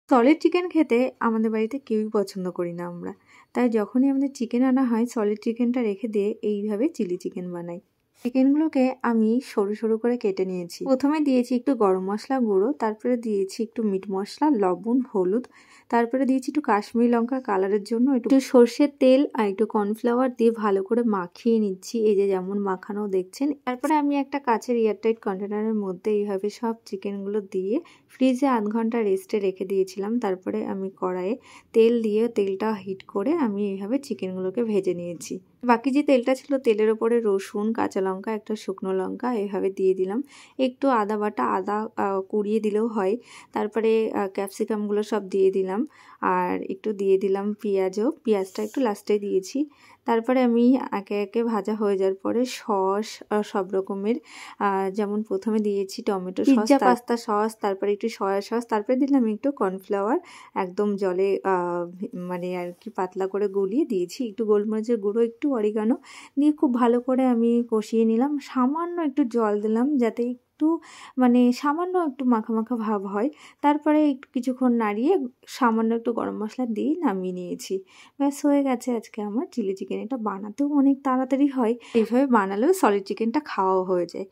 Solid chicken খেতে আমাদের বাড়িতে কেউই পছন্দ করি না আমরা, তাই যখনই আমাদের চিকেন আনা হয় সলিড চিকেনটা রেখে দিয়ে এইভাবে চিলি চিকেন বানাই। চিকেনগুলোকে আমি সরু সরু করে কেটে নিয়েছি। প্রথমে দিয়েছি একটু গরম মশলা গুঁড়ো, তারপরে দিয়েছি একটু মিট মশলা, লবণ, হলুদ, তারপরে দিয়েছি একটু কাশ্মীরি লঙ্কা কালারের জন্য একটু সর্ষের তেল আর একটু কর্নফ্লাওয়ার দিয়ে ভালো করে মাখিয়ে নিচ্ছি। এই যে যেমন মাখানো দেখছেন। তারপরে আমি একটা কাচের এয়ারটাইট কন্টেনারের মধ্যে এইভাবে সব চিকেনগুলো দিয়ে ফ্রিজে আধ ঘন্টা রেস্টে রেখে দিয়েছিলাম। তারপরে আমি কড়াইয়ে তেল দিয়ে তেলটা হিট করে আমি এইভাবে চিকেনগুলোকে ভেজে নিয়েছি। বাকি যে তেলটা ছিল তেলের ওপরে রসুন, কাঁচা লঙ্কা, একটা শুকনো লঙ্কা এভাবে দিয়ে দিলাম। একটু আদা বাটা, আদা কুড়িয়ে দিলেও হয়। তারপরে ক্যাপসিকামগুলো সব দিয়ে দিলাম আর একটু দিয়ে দিলাম পেঁয়াজটা একটু লাস্টে দিয়েছি। তারপরে আমি একে একে ভাজা হয়ে যাওয়ার পরে সস সব রকমের যেমন প্রথমে দিয়েছি tomato sauce, pizza pasta sauce, তারপরে একটু সয়া সস, তারপরে দিলাম একটু কর্নফ্লাওয়ার একদম জলে মানে আর কি পাতলা করে গলিয়ে দিয়েছি। একটু গোলমরিচের গুঁড়ো, একটু অরিগানো দিয়ে খুব ভালো করে আমি কষিয়ে নিলাম। সামান্য একটু জল দিলাম যাতে একটু মানে সামান্য একটু মাখা মাখা ভাব হয়। তারপরে একটু কিছুক্ষণ নাড়িয়ে সামান্য একটু গরম মশলা দিয়ে নামিয়ে নিয়েছি। ব্যাস হয়ে গেছে আজকে আমার চিলি চিকেন। এটা বানাতেও অনেক তাড়াতাড়ি হয়, এইভাবে বানালেও সলিড চিকেনটা খাওয়াও হয়ে যায়।